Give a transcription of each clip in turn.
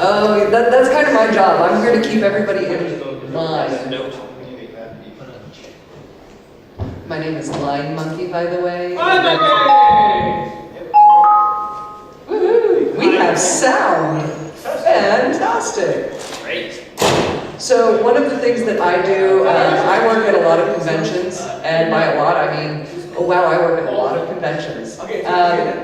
Oh, that's kind of my job. I'm here to keep everybody in line. My name is Line Monkey, by the way. Woohoo! We have sound. Fantastic. Great. So one of the things that I do, I work at a lot of conventions, and by a lot I mean, oh wow, I work at a lot of conventions.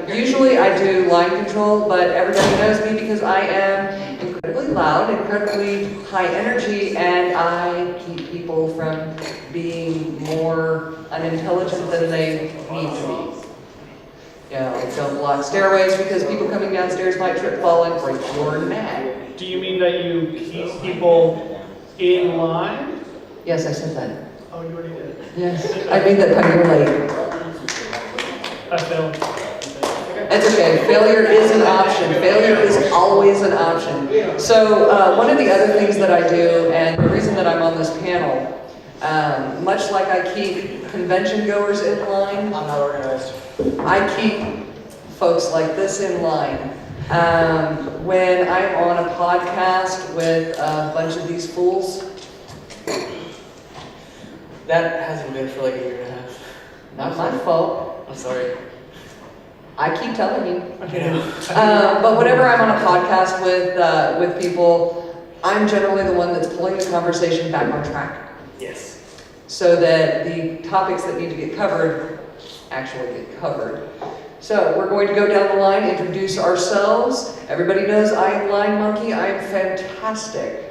Usually I do line control, but everybody knows me because I am incredibly loud, incredibly high energy, and I keep people from being more unintelligent than they need to be. You know, don't block stairways because people coming downstairs might trip, fall, and break your neck. Do you mean that you keep people in line? Yes, I said that. Oh, you already did. Yes, I made that kind of late. I failed. It's okay. Failure is an option. Failure is always an option. So one of the other things that I do, and the reason that I'm on this panel, much like I keep convention goers in line, I'm not organized. I keep folks like this in line. When I'm on a podcast with a bunch of these fools, That hasn't been for like a year and a half. not my fault. I'm sorry. I keep telling you. But whenever I'm on a podcast with people, I'm generally the one that's pulling the conversation back on track, Yes. so that the topics that need to get covered actually get covered. So we're going to go down the line, introduce ourselves. Everybody knows I am Line Monkey. I am fantastic.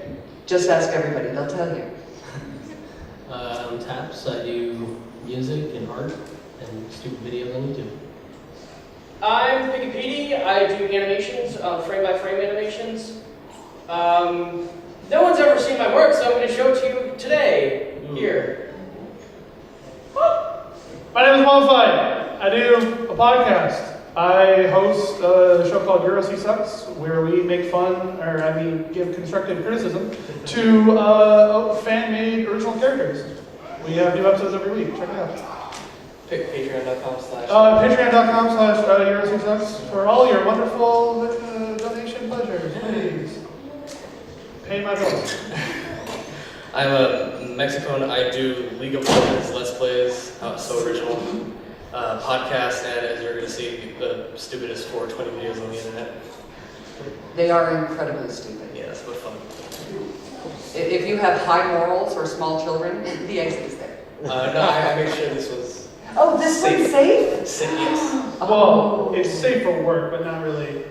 Just ask everybody; they'll tell you. I'm Taps. I do music and art and stupid videos on YouTube. I'm PikaPetey. I do animations, frame-by-frame animations. No one's ever seen my work, so I'm going to show it to you today, here. My name is Modified. I do a podcast. I host a show called Eurocy Sucks, where we make fun, give constructive criticism to fan-made original characters. We have new episodes every week. Check it out. Patreon.com/Eurocy Sucks for all your wonderful donation pleasures. Please pay my bills. I'm a MexiPone. I do League of Legends Let's Plays, so original. Podcast, and as you're going to see, the stupidest 420 videos on the internet. They are incredibly stupid. Yes, but fun. If you have high morals or small children, the exit is there. No, I made sure this was Oh, this one's safe? safe. Yes. Well, it's safe for work, but not really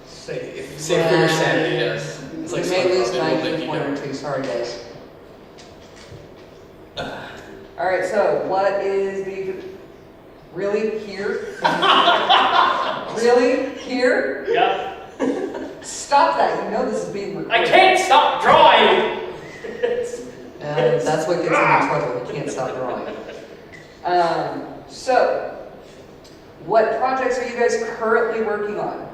safe. Safe for your sanity, yes. It's like we may lose SpongeBob, it will 19 make you point or go. 2, sorry guys. Alright, so what is the... Really? Here? Really? Here? Yeah. Stop that, you know this is being recorded. I can't stop drawing! That's what gets him in trouble, he can't stop drawing. So, what projects are you guys currently working on?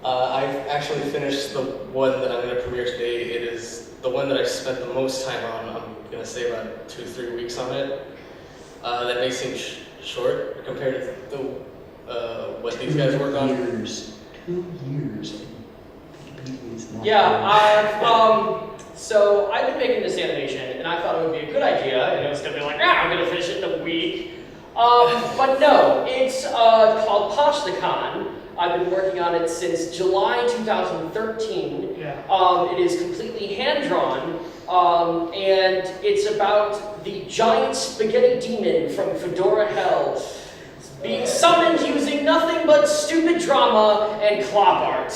I've actually finished the one that I'm going to premiere today. It is the one that I spent the most time on. I'm going to say about 2-3 weeks on it. That may seem short compared to what these guys work on. 2 years. Yeah, so I've been making this animation, and I thought it would be a good idea, and it was going to be like, I'm going to finish it in a week. But no, it's called BABSCon. I've been working on it since July 2013. Yeah. It is completely hand-drawn, and it's about the giant spaghetti demon from Fedora Hell being summoned using nothing but stupid drama and clop art.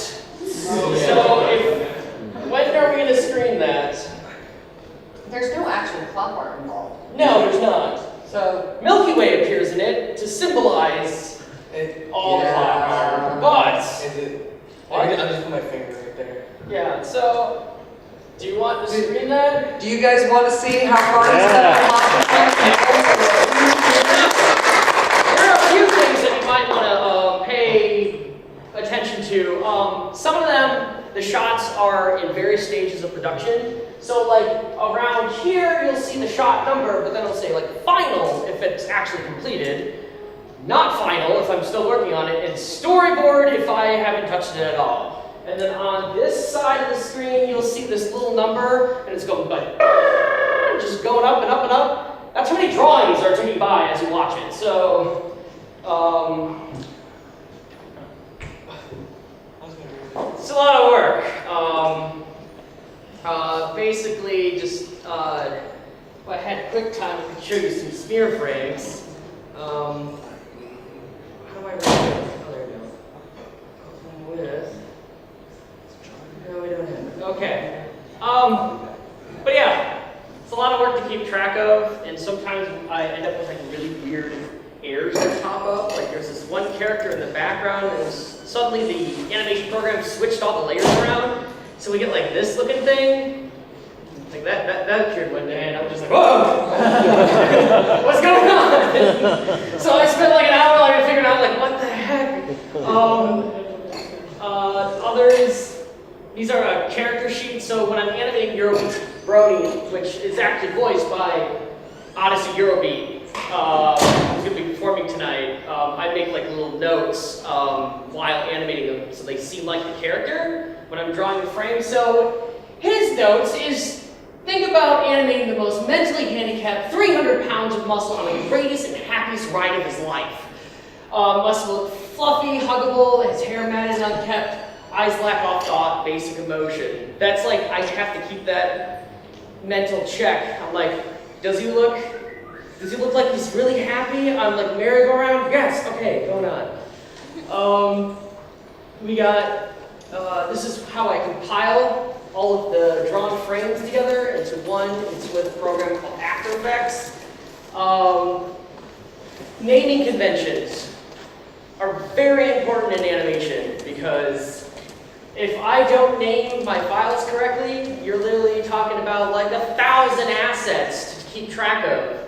When are we going to screen that? There's no actual clop art involved. No, there's not. So, Milky Way appears in it to symbolize all clop art, but... Is it? What? I'll just put my finger right there. Yeah, so... Do you want to screen that? do you guys want to see how far he's There are a few things that you might want to pay attention to. Some of them, the shots are in various stages of production. So like around here, you'll see the shot number, but then it'll say like final if it's actually completed, not final if I'm still working on it, and storyboard if I haven't touched it at all. And then on this side of the screen, you'll see this little number, and it's going like, just going up and up and up. That's how many drawings are ticking by as you watch it. So, it's a lot of work. Basically, just if I had quick time, I could show you some smear frames. How do I write it? Oh, there we go. With. No, we don't have it. Okay. But yeah, it's a lot of work to keep track of, and sometimes I end up with like really weird errors that pop up. Like there's this one character in the background, and suddenly the animation program switched all the layers around, so we get like this looking thing. Like that appeared one day, and I was just like, whoa! What's going on? So I spent like an hour like figuring out like what the heck. Others, these are character sheets. So when I'm animating Eurobeat's Brony, which is actually voiced by Odyssey Eurobeat, who's going to be performing tonight, I make like little notes while animating them so they seem like the character when I'm drawing the frame. So his notes is, think about animating the most mentally handicapped 300 pounds of muscle on the greatest and happiest ride of his life. Must look fluffy, huggable, his hair matted and unkept, eyes lack off thought, basic emotion. That's like, I have to keep that mental check. I'm like, does he look like he's really happy on like merry-go-round? Yes, okay, going on. We got, this is how I compile all of the drawn frames together into one. It's with a program called After Effects. Naming conventions are very important in animation because if I don't name my files correctly, you're literally talking about like 1,000 assets to keep track of.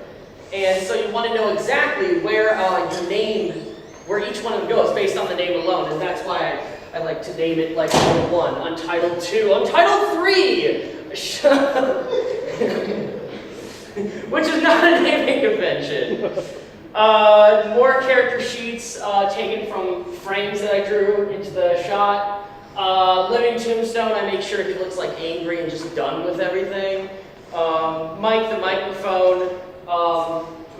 And so you want to know exactly where you name, where each one of them goes based on the name alone. And that's why I like to name it like Untitled 1, Untitled 2, Untitled 3! Which is not a naming convention. More character sheets taken from frames that I drew into the shot. Living Tombstone, I make sure he looks like angry and just done with everything. Mike the microphone,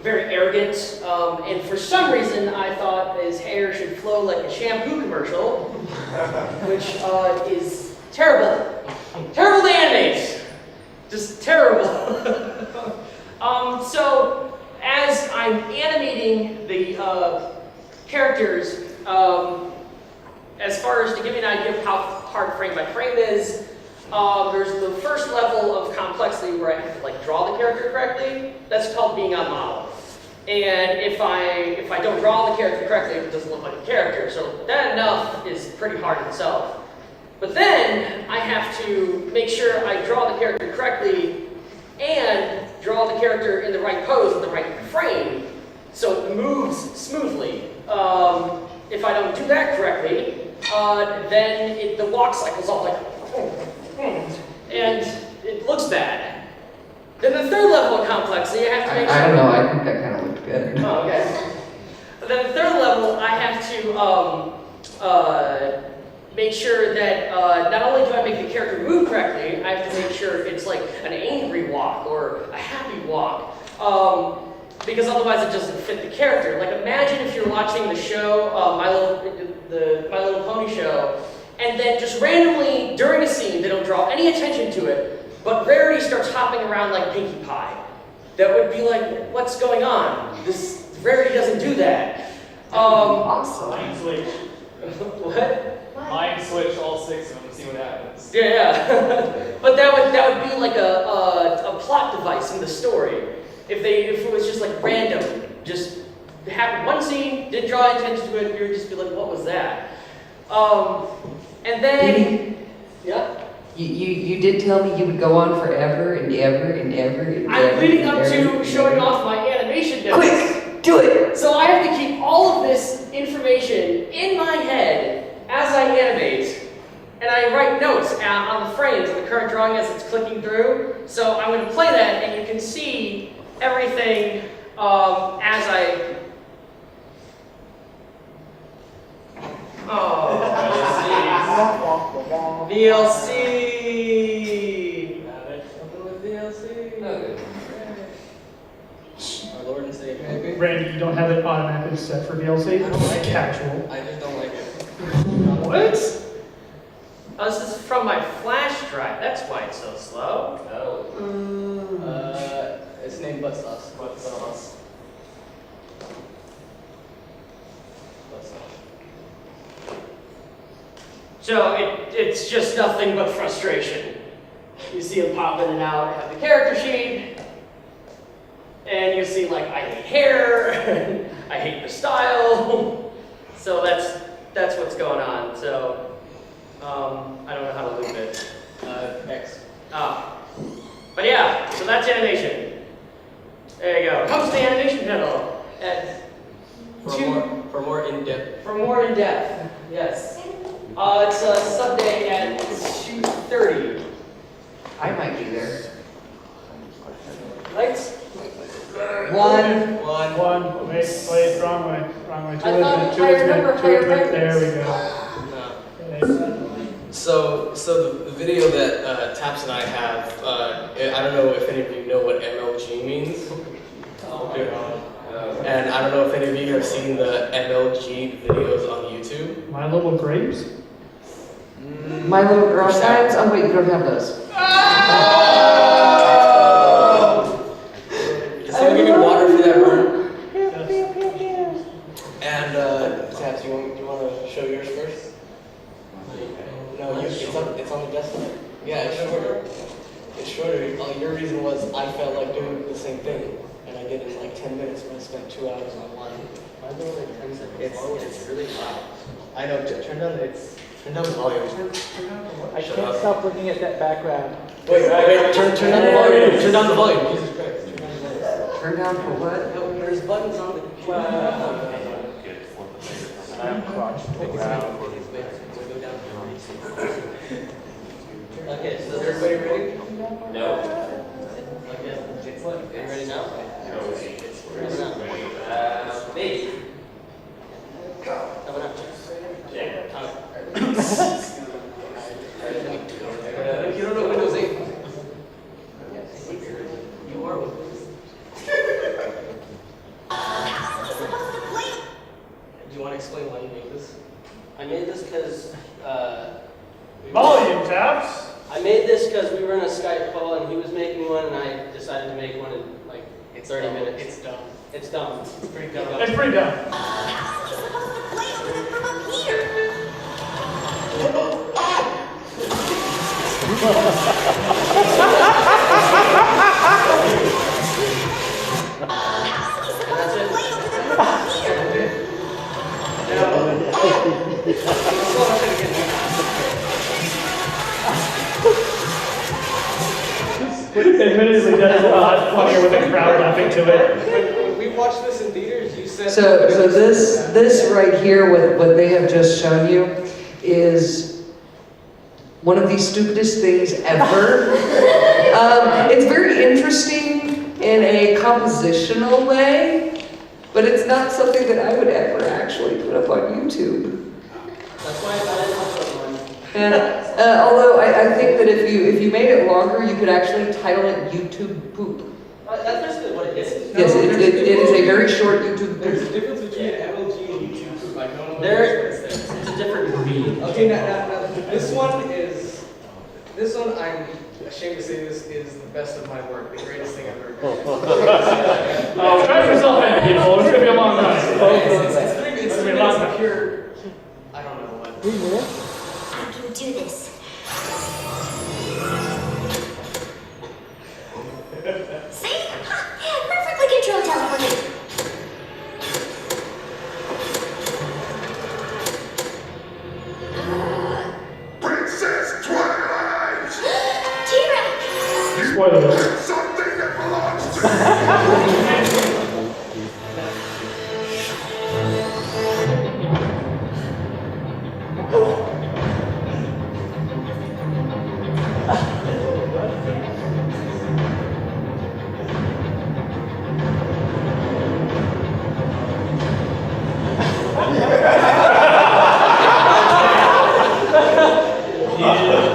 very arrogant, and for some reason I thought his hair should flow like a shampoo commercial, which is terrible. Terrible to animate. Just terrible. So as I'm animating the characters, as far as to give you an idea of how hard frame by frame is, there's the first level of complexity where I have to like draw the character correctly. That's called being on model. And if I don't draw the character correctly, it doesn't look like a character. So that enough is pretty hard itself. But then I have to make sure I draw the character correctly and draw the character in the right pose in the right frame so it moves smoothly. If I don't do that correctly, then the walk cycle's all like, and it looks bad. Then the third level of complexity, I have to make sure. I don't know, I think that kind of looked good. Oh, okay. Then the third level, I have to make sure that not only do I make the character move correctly, I have to make sure it's like an angry walk or a happy walk. Because otherwise it doesn't fit the character. Like imagine if you're watching the show, My Little Pony show, and then just randomly during a scene they don't draw any attention to it, but Rarity starts hopping around like Pinkie Pie. That would be like, what's going on? This Rarity doesn't do that. Awesome. Mind switch. What? Mind switch all 6 of them, see what happens. Yeah. But that would be like a plot device in the story. If it was just like random, just happened one scene, didn't draw attention to it, you would just be like, what was that? And then, yeah. You did tell me you would go on forever and ever and ever and ever. I'm leading up and to ever showing and ever. off my animation notes. Quick, do it! So I have to keep all of this information in my head as I animate, and I write notes on the frames of the current drawing as it's clicking through. So I'm going to play that, and you can see everything as I. Oh, VLC. Something with DLC. Our Lord and Savior. Randy, you don't have it automatically set for VLC? I don't like it. Casual. I just don't like it. What? Oh, this is from my flash drive. That's why it's so slow. It's named butt sauce. Butt sauce. So it's just nothing but frustration. You see them pop in and out, have the character sheet, and you see like, I hate hair, I hate the style. So that's what's going on. So I don't know how to loop it. X. But yeah, so that's animation. There you go. Comes to the animation panel at For more in-depth. for more in depth. Yes. It's a Sunday at 2:30. I might be there. Lights? One. One. Wait, wrong way. Wrong way. I thought I remember higher brightness. There we go. So the video that Taps and I have, I don't know if any of you know what MLG means. And I don't know if any of you have seen the MLG videos on YouTube. My Little Grapes? My Little Girl Signs? Oh wait, you don't have those. Can someone give me water for that burn? And Taps, you want to show yours first? No, it's on the desktop. Yeah, it's shorter. It's shorter. Your reason was I felt like doing the same thing, and I did it in like 10 minutes when I spent 2 hours on one. Why do like 10 seconds? It's really loud. I know. Turn down the volume. I can't stop looking at that background. Wait. Turn down the volume. Turn down the volume. Jesus Christ. Turn down the volume. Turn down for what? No, there's buttons on the. I'm crouched around. Okay, so is everybody ready? No. Okay. Are you ready now? No. Ready now? Me. Coming up. Yeah. You don't know Windows 8. You are Windows. Do you want to explain why you made this? I made this because Volume Taps. I made this because we were in a Skype call and he was making one and I decided to make one in like 30 minutes. It's dumb. It's dumb. It's pretty dumb. It's pretty dumb. Admittedly, that's a lot funnier with the crowd laughing to it. When we watched this in theaters, you said. So this right here, what they have just shown you, is one of the stupidest things ever. It's very interesting in a compositional way, but it's not something that I would ever actually put up on YouTube. That's why I got it on one. And although I think that if you made it longer, you could actually title it YouTube Poop. That's basically what it is. Yes, it is a very short YouTube There's a Poop. difference between MLG and YouTube. Like, no one It's a different breed. Okay, now, this one, I'm ashamed to say this is the best of my work, the greatest thing I've ever done. Oh, strap yourself in, people. It's gonna be a long ride. It's It's gonna be a long ride. pure, I don't know what. I can do this. See? Perfectly controlled teleportation. Princess Twilight! T-Rex! Spoilers. Something that belongs to Yeah.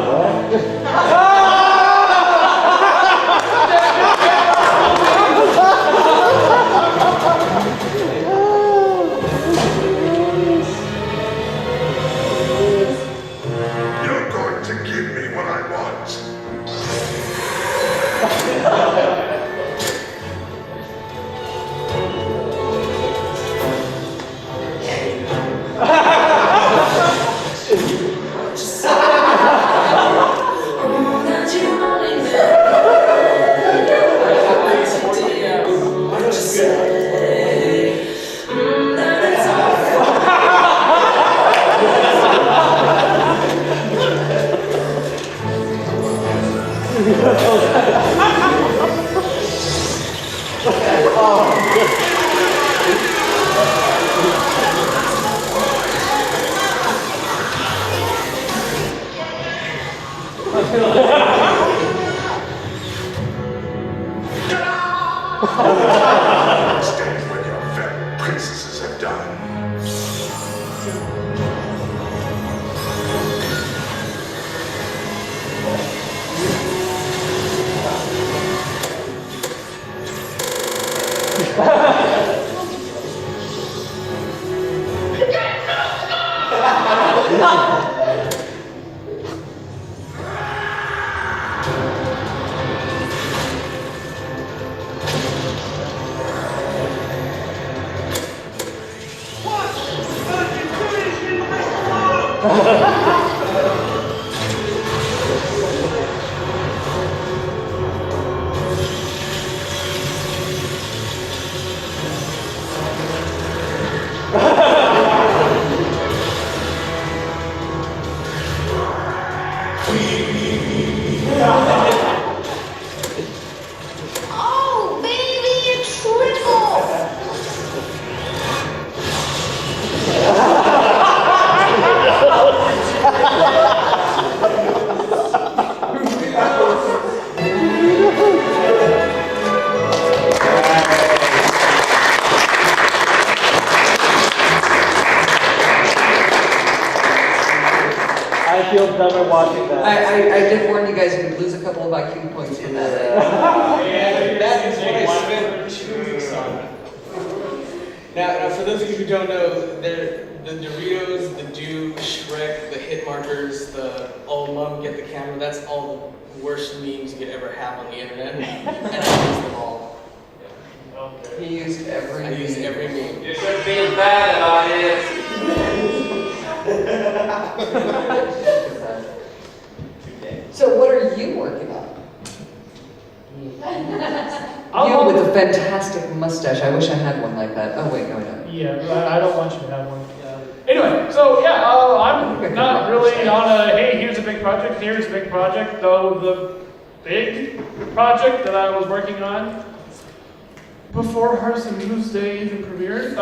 Oh, baby, a triple! I feel dumber watching that. I did warn you guys you'd lose a couple of IQ points from that. And that is what I spent 2 weeks on. Now, for those of you who don't know, the Doritos, the Dew, Shrek, the hit markers, the oh mom get the camera, that's all the worst memes you could ever have on the internet. And I used them all. He used every. I used every meme. You should feel bad about it. So what are you working on? You with a fantastic mustache. I wish I had one like that. Oh wait, no, I don't. Yeah, I don't want you to have one. Anyway, so yeah, I'm not really on a, hey, here's a big project, here's a big project, though the big project that I was working on before Harvest Moose Day even premiered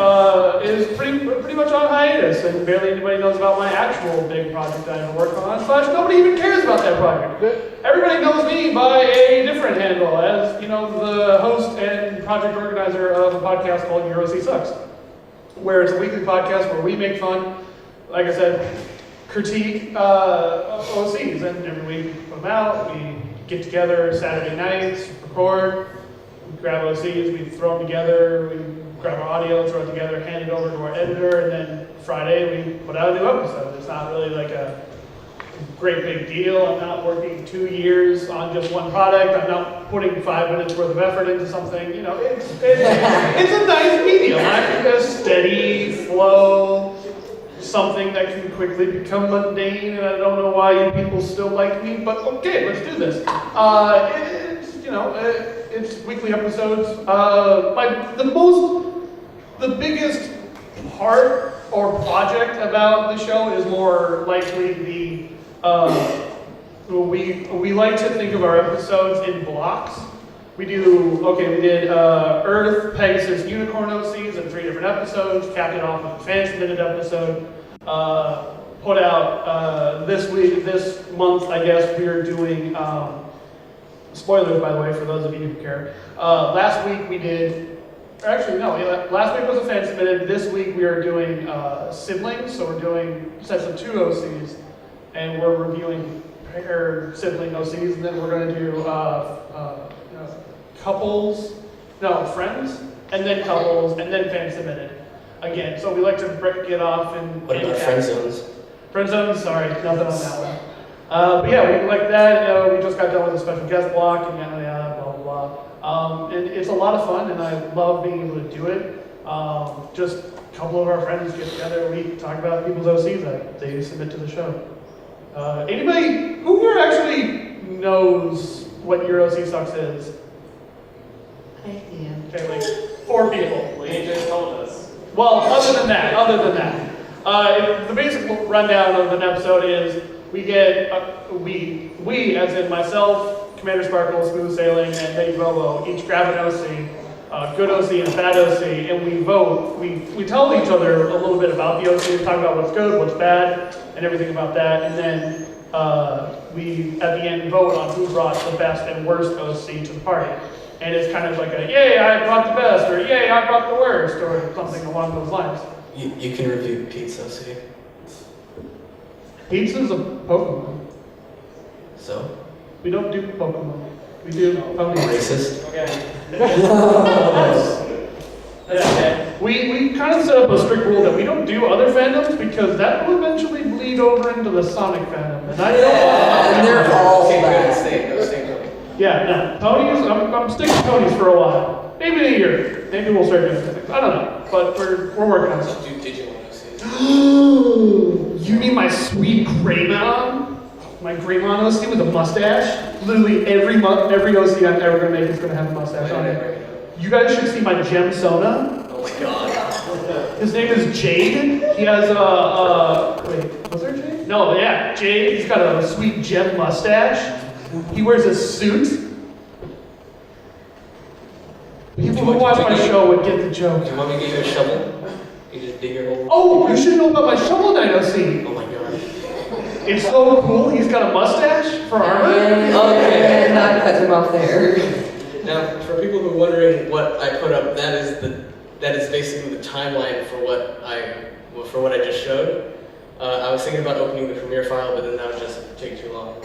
is pretty much on hiatus, and barely anybody knows about my actual big project that I'm working on, / nobody even cares about that project. Everybody knows me by a different handle, as, you know, the host and project organizer of a podcast called EuroC Sucks, where it's a weekly podcast where we make fun, like I said, critique OCs, and every week we put them out, we get together Saturday nights, record, we grab OCs, we throw them together, we grab our audio, throw it together, hand it over to our editor, and then Friday we put out a new episode. It's not really like a great big deal. I'm not working 2 years on just one product. I'm not putting 5 minutes worth of effort into something. You know, it's a nice medium. I think a steady flow, something that can quickly become mundane, and I don't know why you people still like me, but okay, let's do this. It's weekly episodes. The biggest part or project about the show is more likely the we like to think of our episodes in blocks. We did Earth, Pegasus, Unicorn OCs in 3 different episodes, capped it off with a fan-submitted episode. Put out this month, I guess, we're doing, spoilers by the way, for those of you who care. Last week we did, last week was a fan-submitted. This week we are doing siblings, so we're doing sets of 2 OCs, and we're reviewing sibling OCs, and then we're going to do friends, and then couples, and then fan-submitted. Again, so we like to break it off in... What about friend zones? Friend zones, sorry, nothing on that one. But yeah, we like that. We just got done with a special guest block, and yada, blah, blah, blah. And it's a lot of fun, and I love being able to do it. Just a couple of our friends get together, we talk about people's OCs that they submit to the show. Anybody who here actually knows what EuroC Sucks is? Okay, like 4 people. Well, you just told us. Well, other than that, the basic rundown of an episode is we get, we as in myself, Commander Sparkle, Smooth Sailing, and Dave Bobo, each grab an OC, good OC and bad OC, and we vote. We tell each other a little bit about the OC, talk about what's good, what's bad, and everything about that, and then we, at the end, vote on who brought the best and worst OC to the party. And it's kind of like a, yay, I brought the best, or yay, I brought the worst, or something along those lines. You can review Pete's OC. Pizza's a Pokemon. So? We don't do Pokemon. We do Ponies. Racist? Okay. Yeah. We kind of set up a strict rule that we don't do other fandoms because that will eventually bleed lead over into the Sonic fandom, and I don't. And they're all Same bad. same. Yeah, no, ponies. I'm sticking to ponies for a while. Maybe in a year. Maybe we'll start doing things. I don't know, but we're working on it. Do Digimon OCs. You mean my sweet Greymon? My Greymon OC with a mustache? Literally every OC I'm ever gonna make is gonna have a mustache on it. You guys should see my Gem Sona. Oh my god. His name is Jade. He has wait, was there Jade? No, yeah, Jade. He's got a sweet gem mustache. He wears a suit. People who watch my show would get the joke. Do you want me to give you a shovel? You just dig your hole. Oh, you should know about my Shovel Knight OC. Oh my god. It's so cool. He's got a mustache for armor. Okay, and not cut him off there. Now, for people who are wondering what I put up, that is basically the timeline for what I just showed. I was thinking about opening the Premiere file, but then that would just take too long.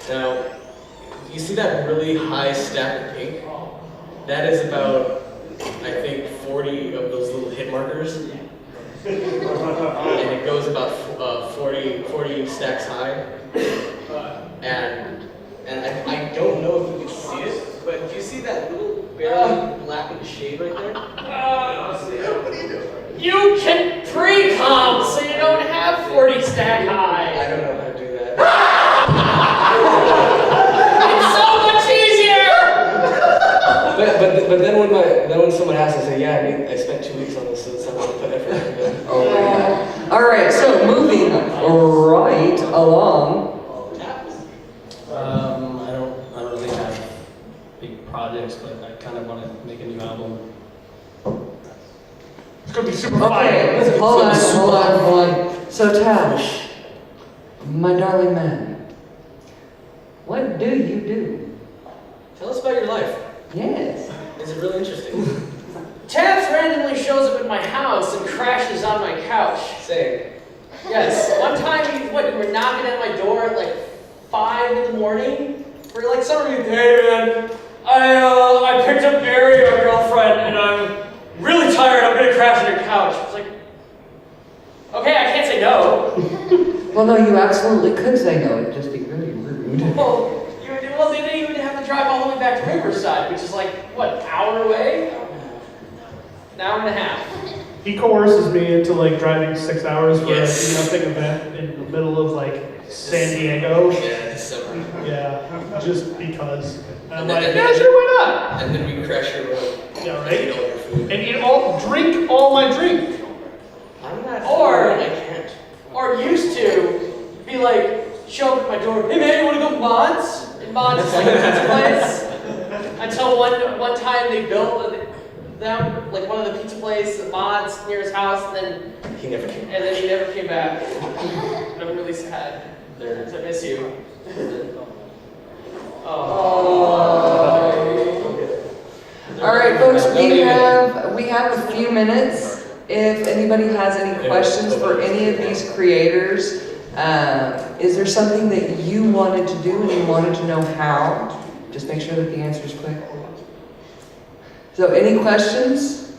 Now, you see that really high stack of pink? That is about, I think, 40 of those little hit markers. And it goes about 40 stacks high. And I don't know if you can see it, but do you see that little barely blackened shade right there? You can pre-comp so you don't have 40 stack high. I don't know how to do that. It's so much easier! But then when someone asks, I say, yeah, I spent 2 weeks on this, so it's not going to put effort into it. Oh my god. Alright, so moving right along. I don't really have big projects, but I kind of want to make a new album. It's gonna be super Okay, fire. hold on. So Tash, my darling man, what do you do? Tell us about your life. Yes. Is it really interesting? Taps randomly shows up at my house and crashes on my couch. Say, Yes, one time you were knocking at my door at like 5 in the morning for like some reason. Hey man, I picked up Mary, our girlfriend, and I'm really tired. I'm gonna crash on your couch. I was like, okay, I can't say no. Well, no, you absolutely could say no. It'd just be really rude. Well, they didn't even have to drive all the way back to Riverside, which is like what, an hour away? An hour and a half. He coerces me into like driving 6 hours for Yes. a nothing event in the middle of like San Diego. yeah, December. Yeah, just because. And I'm And like, then- yeah, sure, why not? And then we crash your room. Yeah, Eat right? all your food. And drink all my drink. I'm not. Or- I can't. Or used to be like, show up at my door, hey man, you wanna go to Mods? And Mods is like a pizza place. Until one time they built them, like one of the pizza places, Mods near his house, and He never came. then he never came back. And I'm really sad. I miss you. All right, folks, we have a few minutes. If anybody has any questions for any of these creators, is there something that you wanted to do and you wanted to know how? Just make sure that the answer is quick. So, any questions?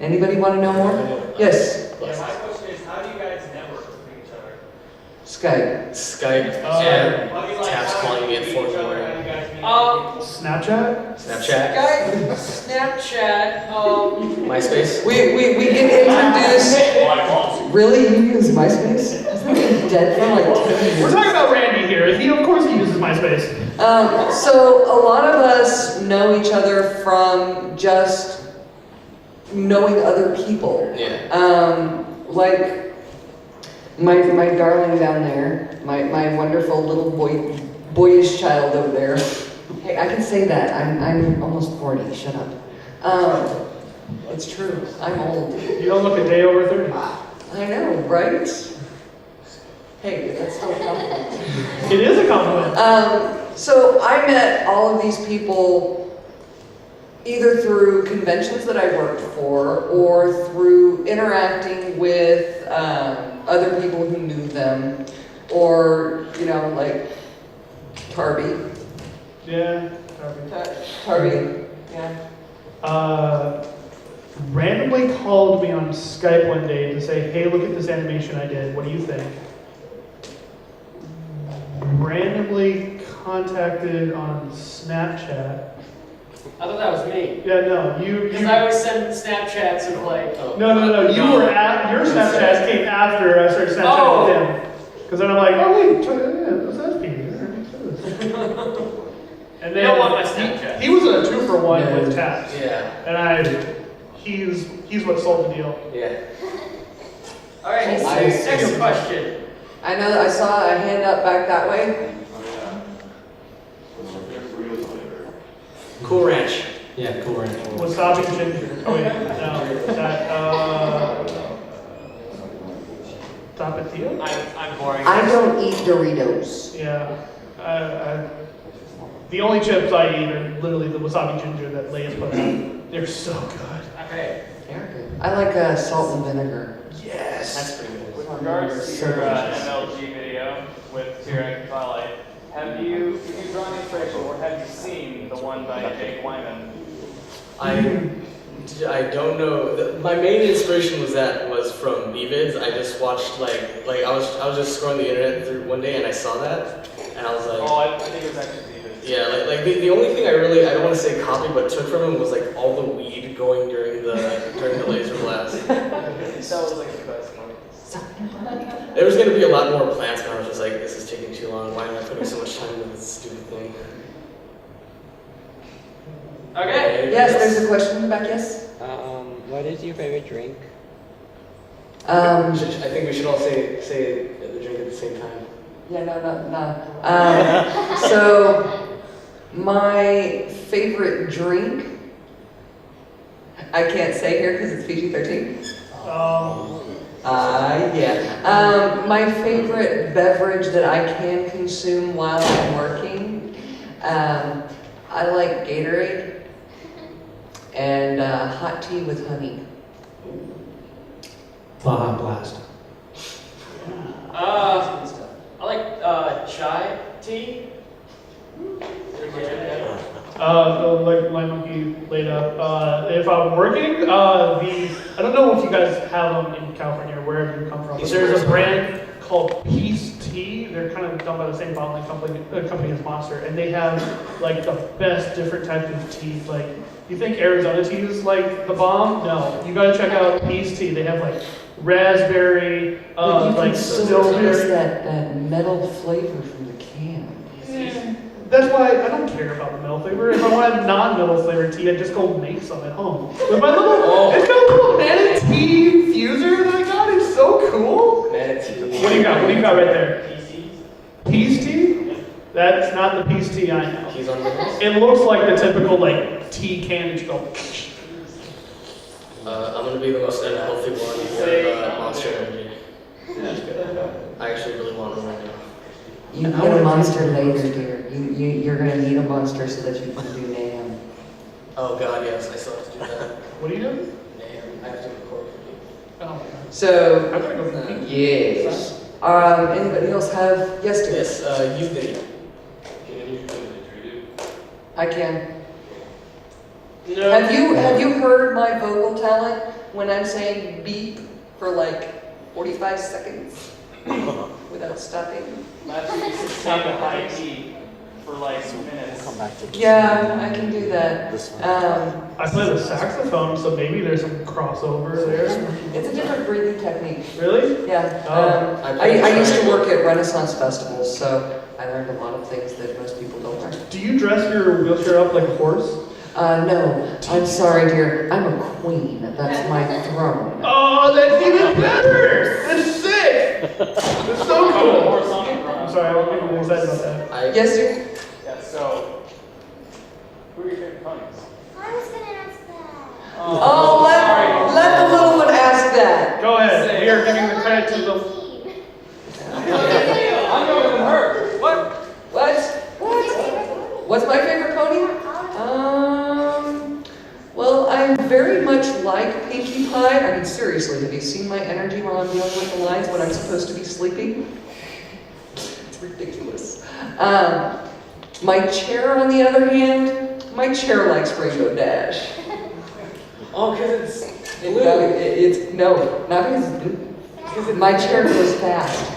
Anybody want to know more? Yes. Yeah, my question is, how do you guys network with each other? Skype. Skype and Taps calling me at 4 in the morning. Snapchat? Snapchat. Skype, Snapchat, MySpace. We get introduced. Really? You use MySpace? Hasn't it been dead for like 10 years? We're talking about Randy here. Of course he uses MySpace. So a lot of us know each other from just knowing other people. Yeah. Like my darling down there, my wonderful little boyish child over there. Hey, I can say that. I'm almost 40. Shut up. It's true. I'm old. You don't look a day over 30. I know, right? Hey, that's still a compliment. It is a compliment. So I met all of these people either through conventions that I worked for or through interacting with other people who knew them, or, like Tarby. Yeah. Tarby, yeah. Randomly called me on Skype one day to say, hey, look at this animation I did. What do you think? contacted on Snapchat. I thought that was me. Yeah, no, Because I always send Snapchats of like. No, you were at, your Snapchat came after I started Snapchatting with him. Because then I'm like, oh wait, that's Peter. And then You don't want my Snapchat. he was a 2-for-1 with Taps. Yeah. And he's what sold the deal. Yeah. All right, next question. I know that I saw a hand up back that way. Cool Ranch. Yeah, Cool Ranch. Wasabi ginger. Oh yeah, no, that Tapatio? I'm boring. I don't eat Doritos. Yeah, the only chips I eat are literally the wasabi ginger that Lay's put out. They're so good. Okay. I like salt and vinegar. Yes. That's pretty good. With regards to your MLG video with Tyrek and Twilight, have you drawn inspiration or have you seen the one by Jake Wyman? I don't know. My main inspiration was from eVids. I just watched like I was just scrolling the internet through one day and I saw that and I was like, Oh, I think it was actually eVids. yeah, like the only thing I don't want to say copied but took from him was like all the weed going during the laser blast. That was like the best part. There was gonna be a lot more plants, and I was just like, this is taking too long. Why am I putting so much time into this stupid thing? Okay. Yes, there's a question in the back, yes? What is your favorite drink? I think we should all say the drink at the same time. Yeah, no. So, my favorite drink, I can't say here because it's PG-13. Yeah. My favorite beverage that I can consume while I'm working, I like Gatorade and hot tea with honey. Baja Blast. I like chai tea. Like my monkey laid up. If I'm working, I don't know if you guys have them in California or wherever you come from, but there's a brand called Peace Tea. They're kind of done by the same bottling company as Monster, and they have like the best different types of teas. Like, you think Arizona tea is like the bomb? No, you gotta check out Peace Tea. They have like raspberry, But you like can still taste strawberry. that metal flavor from the can. That's why I don't care about the metal flavor. If I want non-metal flavored tea, I just go make some at home. With my little, it's got a little manatee infuser that I got. It's so cool. Manatee. What do you got? What do you got right there? Peace tea? That's not the peace tea I know. He's on the It looks like the typical like tea can that you go. I'm gonna be the most unhealthy one here, Monster Energy. I actually really want one right now. You need a monster later, dear. You're gonna need a monster so that you can do mayhem. Oh god, yes, I still have to do that. What are you doing? Damn, I have to record for you. Oh, I'm So, gonna go for the yes. Anybody else have yes, dear? Yes, youth video. I can. No. Have you heard my vocal talent when I'm saying beep for like 45 seconds without stopping? Matthew used to sing a high key for like 2 minutes. Come back to Yeah, I can do that. I play the saxophone, so maybe there's some crossover there. It's a different breathing technique. Really? Yeah. Oh. I used to work at Renaissance festivals, so I learned a lot of things that most people don't learn. Do you dress your wheelchair up like a horse? No, I'm sorry, dear. I'm a queen. That's my throne. Oh, that's even better! That's sick! That's so cool! I'm sorry, I'm excited about that. Yes, dear? Yeah, so, who are your favorite ponies? I was gonna ask that. Oh, let the little one ask that. Go ahead. We are giving the credit to the. I'm going with her. What? What? What? What's my favorite pony? Well, I'm very much like Pinkie Pie. I mean, seriously, have you seen my energy while I'm dealing with the lines when I'm supposed to be sleeping? It's ridiculous. My chair, on the other hand, my chair likes Rainbow Dash. Oh, because it's blue. No, not because it's blue. My chair goes fast.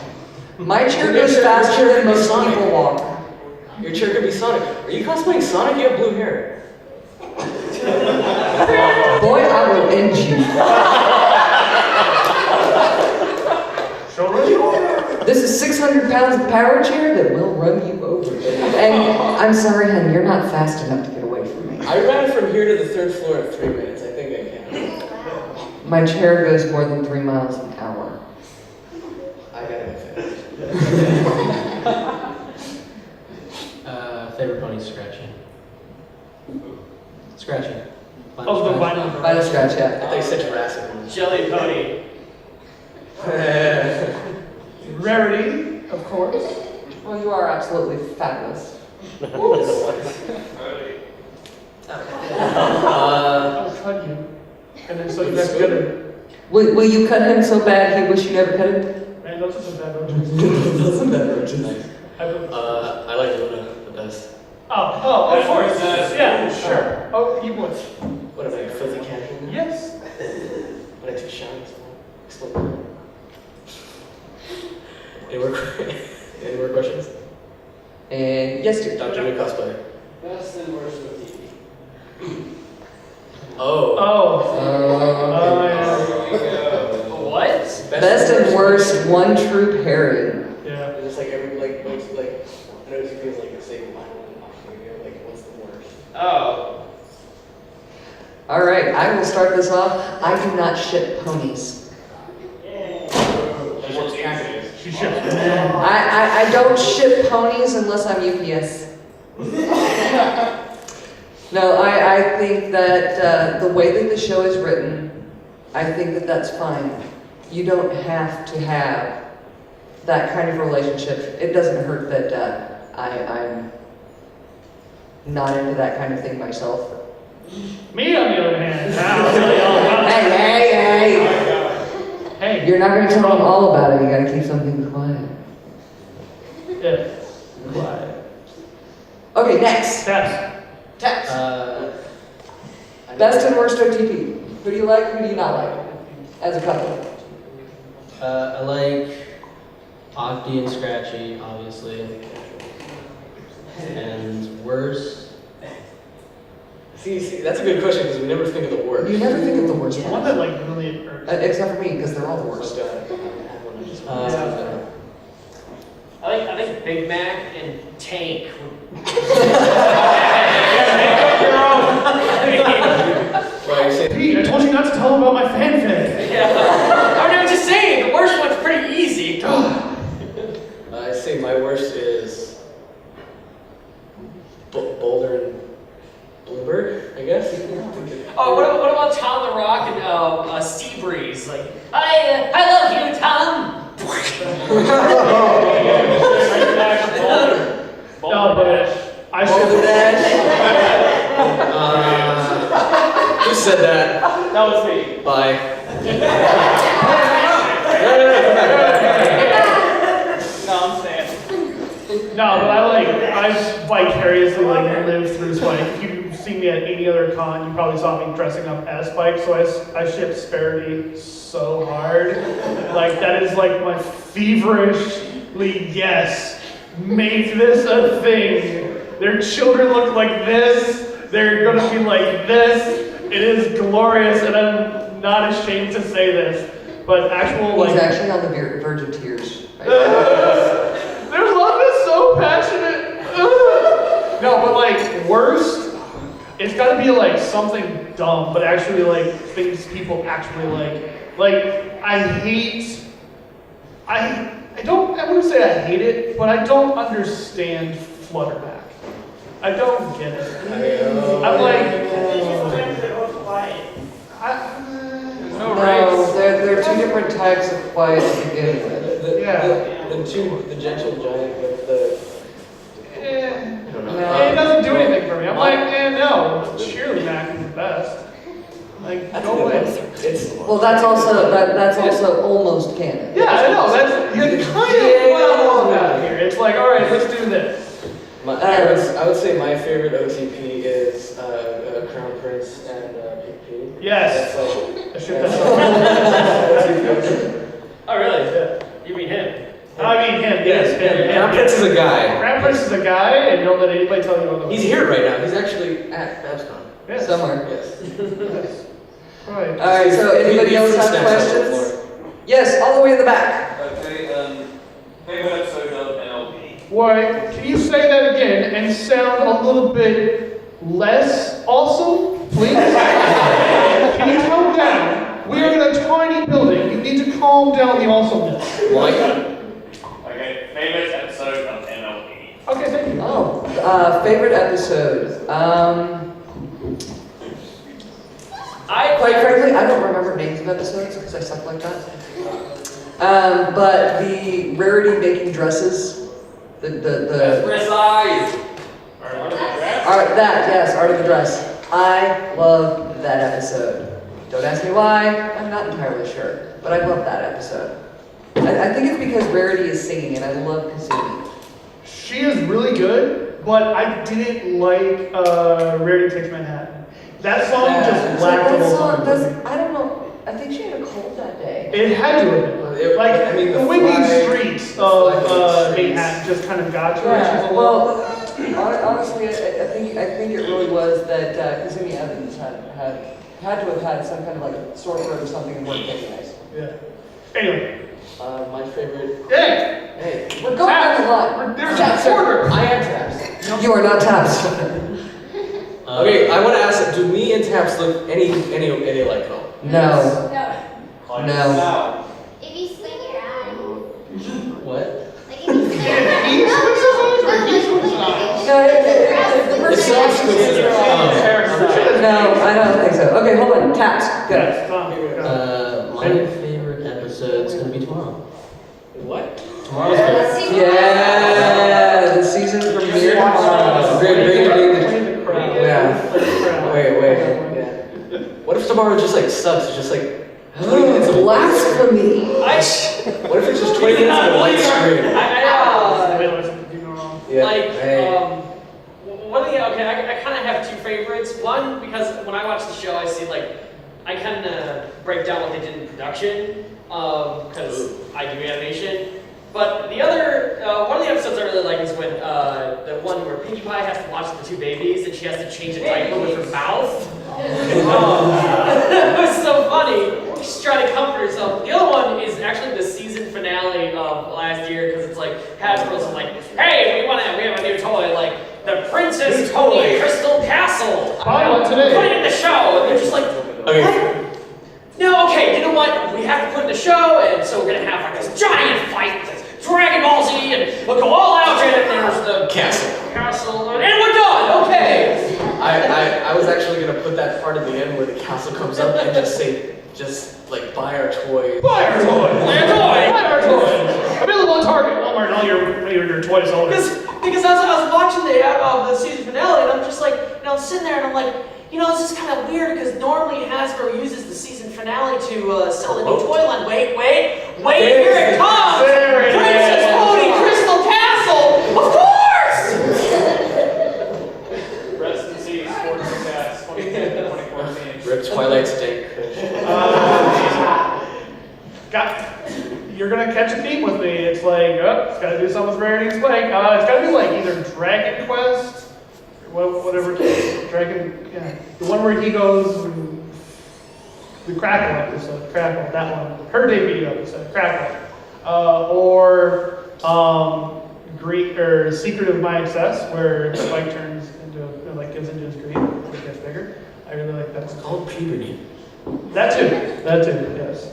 My chair goes faster than most people walk. Your chair could be Sonic. Are you cosplaying Sonic? You have blue hair. Boy, I will end you. This is 600 pounds of power chair that will run you over. And I'm sorry, honey, you're not fast enough to get away from me. I ran from here to the 3rd floor in 3 minutes. I think I can. My chair goes more than 3 miles an hour. I gotta get finished. Favorite pony scratching. Scratching. Oh, the vinyl. By the scratch, I yeah. thought you said Jurassic one. Jelly pony. Rarity, of course. Well, you are absolutely fabulous. I'll cut you. And then so you guys together. Will you cut him so bad he wish you never cut him? Man, those are some bad roaches. That's some bad roaches. I like Luna the best. Oh, of course. Yeah, sure. Oh, you would. What am I, a filthy casual? Yes. But I took shines. Explain. Any more questions? And yes, dear. Dr. New cosplay. Best and worst with TV. Oh. Yeah. What? Best and worst, one true pairing. Yeah. It's like every like I know it feels like a safe line. Like what's the worst? Oh. All right, I will start this off. I do not ship ponies. She should. I don't ship ponies unless I'm UPS. No, I think that the way that the show is written, I think that that's fine. You don't have to have that kind of relationship. It doesn't hurt that I'm not into that kind of thing myself. Me, on the other hand, I'll tell you all about it. Hey, you're not going to tell them all about it. You got to keep something quiet. Yeah. Quiet. Okay, next. Taps. Taps. I Best and worst OTP. Who do you like? Who do you not like? As a couple. I like Octi and Scratchy, obviously. And worst. See, that's a good question because we never think of the worst. You never think of the worst One one. that like really hurts. Except for me, because they're all the worst. I think Big Mac and Tank. Pete, I told you not to tell him about my fanfic. Yeah. I'm just saying, the worst one's pretty easy. I say my worst is Boulder and Bloomberg, I guess. Oh, what about Tom the Rock and Seabreeze? Like, I love you, Tom. No, but I Boulder should. Who said that? That was me. Bye. No, I'm saying. No, but I vicariously lived through Spike. If you've seen me at any other con, you probably saw me dressing up as Spike. So I ship Sparity so hard. Like that is like my feverishly yes. Make this a thing. Their children look like this. They're gonna be like this. It is glorious, and I'm not ashamed to say this. But actual He's actually on the verge of tears. Right? Their love is so passionate. No, but like worst, it's gotta be like something dumb, but actually like things people actually like. Like I wouldn't say I hate it, but I don't understand Flutterback. I don't get it. I'm like, No, they're two different types of quiet to begin with. The gentle giant with the. I don't know. it doesn't do anything for me. I'm like, no, Cheerly Mac is the best. Like, go away. Well, that's also almost canon. Yeah, I know. That's you're kind of well out here. It's like, all right, let's do this. I would say my favorite OTP is Crown Prince and PikaPetey. Yes. That's like, I should have. Oh, really? Yeah. You mean him? I mean him, yes, him. Crown Prince is a guy. Crown Prince is a guy, and don't let anybody tell you otherwise. He's here right now. He's actually at BABSCon. Yes. Somewhere. Yes. Yes. Right. All right, so anybody else have questions? Yes, all the way in the back. Okay, favorite episode of NLP? Why, can you say that again and sound a little bit less awesome, please? Can you calm down? We are in a tiny building. You need to calm down the awesomeness. Like, Okay, favorite episode of NLP? Okay, thank you. Oh, favorite episode. Quite frankly, I don't remember names of episodes because I suck like that. But the Rarity making dresses, the Precise! Art of the Dress. I love that episode. Don't ask me why, I'm not entirely sure, but I love that episode. I think it's because Rarity is singing and I love Kasumi. She is really good, but I didn't like Rarity Takes Manhattan. That song just lacked a little something. I don't know, I think she had a cold that day. It had to have been. Like, I mean, the windy streets of Manhattan just kind of got you. Yeah, well, honestly, I think it really was that Kasumi Evans had to have had some kind of like a sore throat or something and weren't taking ice. Yeah. Anyway. my favorite. Hey! Hey. We're going down the line. There's a order! I am Taps. You are not Taps. Okay, I want to ask, do me and Taps look any alike at all? No. No. If you squint your eye. What? Like if you squint your eye. He squints his eyes or he squints his eyes? No, if the It's person not squishy. No, I don't think so. Okay, hold on. Taps. Go. Yes, Tom, here we go. My favorite episode's gonna be tomorrow. What? Tomorrow's good. Yeah, the season premiere tomorrow. Great. Yeah. Wait. What if tomorrow just like sucks? It's just like. Blasphemy. What if it's just 20 minutes of a light screen? I kind of have two favorites. One, because when I watch the show, I see I kind of break down what they did in production, because I do animation. But the other, one of the episodes I really like is when the one where Pinkie Pie has to watch the two babies and she has to change a diaper with her mouth. It was so funny. She's trying to comfort herself. The other one is actually the season finale of last year because it's Hasbro's like, hey, we have a new toy, the Princess Pony Crystal Castle. Buy one today. Put it in the show, and they're just like, Okay. no, okay, you know what? We have to put in the show, and so we're gonna have this giant fight with Dragon Ball Z, and we'll go all out, and there's the castle, and we're done. Okay. I was actually gonna put that part at the end where the castle comes up and just say, buy our toy. Buy our toy! Buy our toy! Buy our toy! Available at Target, Walmart, and all your toy sellers. Because as I was watching the season finale, and I'm just sitting there, and I'm like, this is kind of weird because normally Hasbro uses the season finale to sell a new toy line. Wait, here it comes! Princess Pony Crystal Castle! Of course! Rest in peace, Sports and Cats, 2010-2014. Rip Twilight Steak. You're gonna catch a theme with me. It's it's gotta do something with Rarity and Spike. It's gotta be either Dragon Quest, whatever, Dragon, yeah. The one where he goes, the Crackle episode, that one. Her debut episode, Crackle. Or Secret of My Excess, where Spike turns into, gives into his greed, it gets bigger. I really like that one. It's called puberty. That too, yes.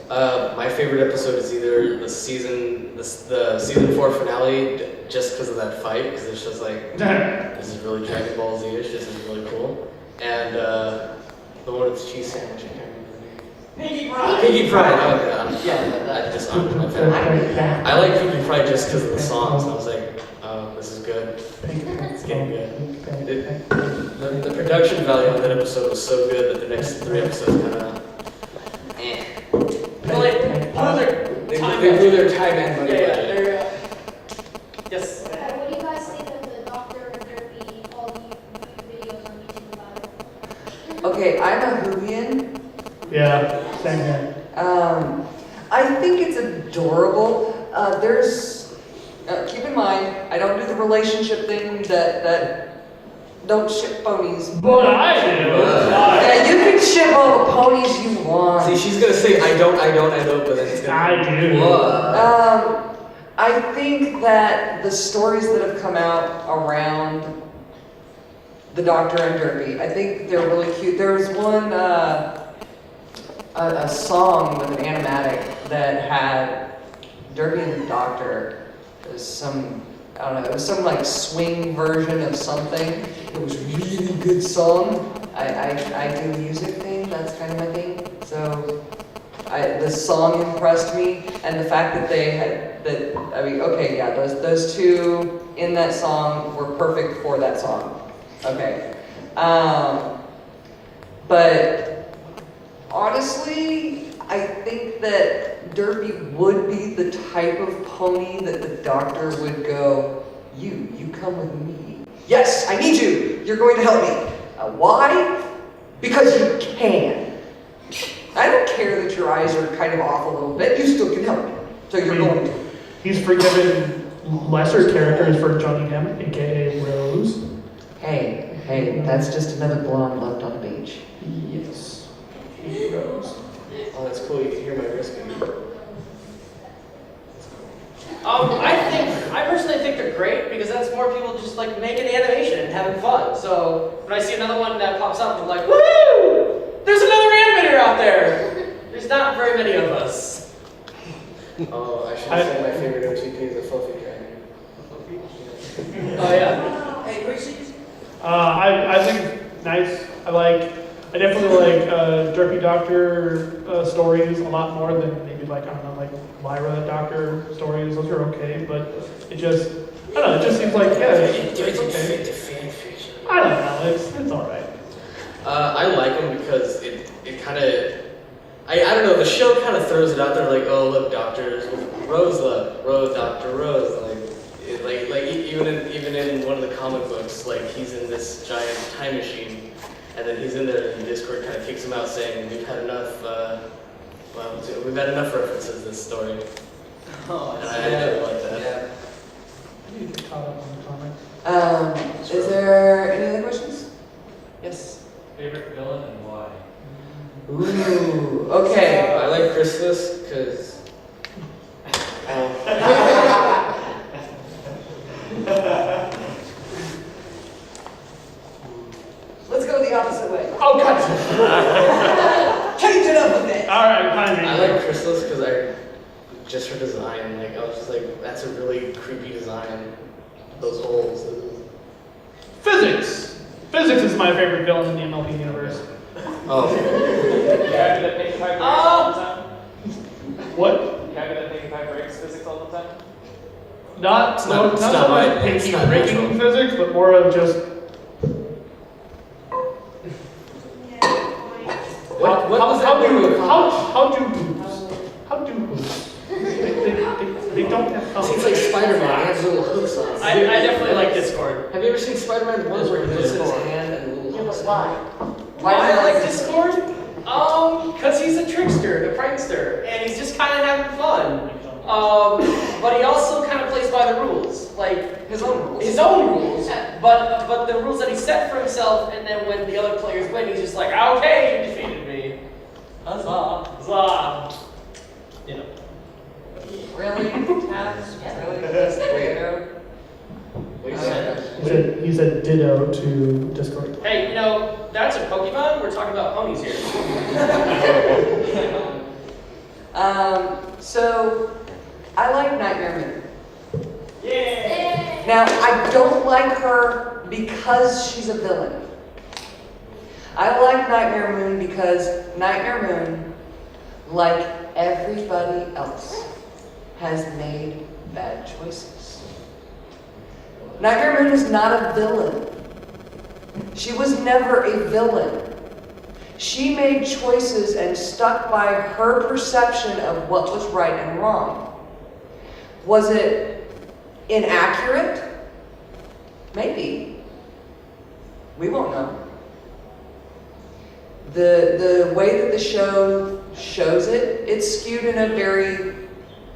My favorite episode is either the season 4 finale, just because of that fight, because it's just this is really Dragon Ball Z-ish, this is really cool. And the one with the cheese sandwich, I can't remember the name. Pinkie Pride. I'm a fan. I like Pinkie Pride just because of the songs. I was like, oh, this is good. It's getting good. The production value on that episode was so good that the next 3 episodes kind of they blew their time and money budget. Yes. What do you guys think of the Dr. Derby, all the videos on YouTube about it? Okay, I'm a Whovian. Yeah, same here. I think it's adorable. There's I don't do the relationship thing that don't ship ponies. But I do. Yeah, you can ship all the ponies you want. See, she's gonna say I don't, but then it's gonna. I do. What? I think that the stories that have come out around the Doctor and Derpy, I think they're really cute. There was one, a song with an animatic that had Derpy and the Doctor. It was some, I don't know, it was some like swing version of something. It was a really good song. I do a music thing, that's kind of my thing. So the song impressed me, and the fact that they had, okay, yeah, those two in that song were perfect for that song. Okay. But honestly, I think that Derpy would be the type of pony that the Doctor would go, you come with me. Yes, I need you. You're going to help me. Why? Because you can. I don't care that your eyes are kind of off a little bit. You still can help me. So you're going to. He's forgiven lesser characters for joining him, aka Rose. Hey, that's just another blonde left on the beach. Yes. Rose. Oh, that's cool. You can hear my wrist beat. I personally think they're great because that's more people just like making animation and having fun. So when I see another one that pops up, I'm like, woo! There's another animator out there. There's not very many of us. Oh, I should say my favorite OTP is a fluffy dragon. Oh yeah. Hey, Gracie. I think it's nice. I definitely like Derpy Doctor stories a lot more than maybe like, I don't know, like Lyra Doctor stories. Those are okay, but it just, I don't know, it just seems like, yeah, it's okay. Fan fiction. I don't know, it's alright. I like them because it kind of, I don't know, the show kind of throws it out there like, oh look, Doctors, Rose, Dr. Rose, like even in one of the comic books, like he's in this giant time machine, and then he's in there, and Discord kind of kicks him out, saying we've had enough. We've had enough references this story. Oh, and I really like that. Yeah. I need to get caught up on the comic. Is there any other questions? Yes. Favorite villain and why? Ooh, okay. I like Chrysalis because. Let's go the opposite way. Oh, God! Change it up a bit. Alright, fine. I like Chrysalis because just her design, like I was just like, that's a really creepy design. Those holes. Physics! Physics is my favorite villain in the MLP universe. Oh. You happy that PikaPetey breaks all the time? What? You happy that PikaPetey breaks physics all the time? Not It's so not much right. It's pinky not breaking natural. physics, but more of just What was that movie? how do boobs? How do boobs? They don't have thumbs. It's like Spider-Man. He has little hooks on it. I definitely like Discord. Have you ever seen Spider-Man 1 where he lifts his hand and little hooks? Why do I like Discord? Because he's a trickster, the prankster, and he's just kind of having fun. But he also kind of plays by the rules, like His own rules. his own rules, but the rules that he set for himself. And then when the other players win, he's just like, okay, you defeated me. Huzzah, huzzah. You know. Really? Tabs? Really? That's the way to go? He said ditto to Discord. Hey, you know, that's a Pokemon. We're talking about ponies here. So I like Nightmare Moon. Yeah. Now, I don't like her because she's a villain. I like Nightmare Moon because Nightmare Moon, like everybody else, has made bad choices. Nightmare Moon is not a villain. She was never a villain. She made choices and stuck by her perception of what was right and wrong. Was it inaccurate? Maybe. We won't know. The way that the show shows it, it's skewed in a very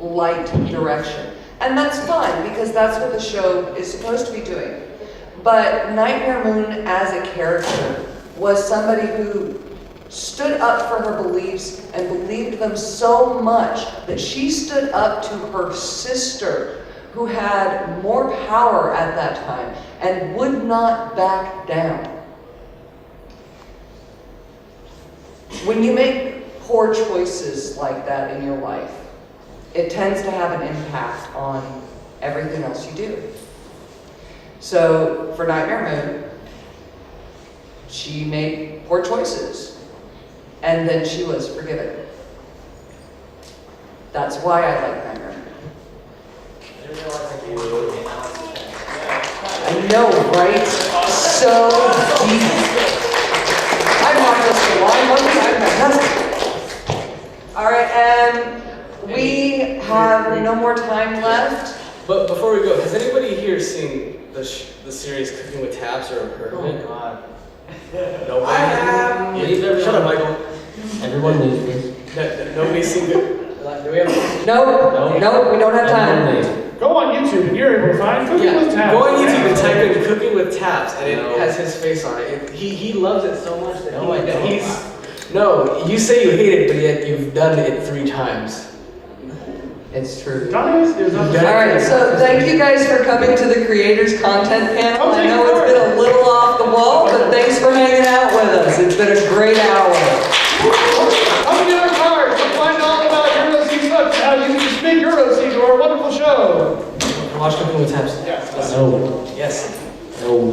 light direction. And that's fine, because that's what the show is supposed to be doing. But Nightmare Moon as a character was somebody who stood up for her beliefs and believed them so much that she stood up to her sister, who had more power at that time, and would not back down. When you make poor choices like that in your life, it tends to have an impact on everything else you do. So for Nightmare Moon, she made poor choices, and then she was forgiven. That's why I like Nightmare Moon. I know, right? So deep. I'm Marcus the Line. I'm fantastic. All right, and we have no more time left. But before we go, has anybody here seen the series Cooking with Taps or heard of it? God. Nobody? I have. Yeah, shut up, Michael. Everyone leaves, please. Nobody's seen it. Do we have? Nope, we don't have time. Everyone leaves. Go on YouTube and you're able to find Cooking with Taps. Go on YouTube and type in Cooking with Taps, and it has his face on it. He loves it so much that he's. No, you say you hate it, but yet you've done it 3 times. It's true. Guys, there's nothing. All right, so thank you guys for coming to the Creators Content Panel. I know it's been a little off the wall, but thanks for hanging out with us. It's been a great hour. Come get our cards to find all about EuroC Sucks and how you can spin EuroC to our wonderful show. Watch Cooking with Taps. Yes. No. Yes. No.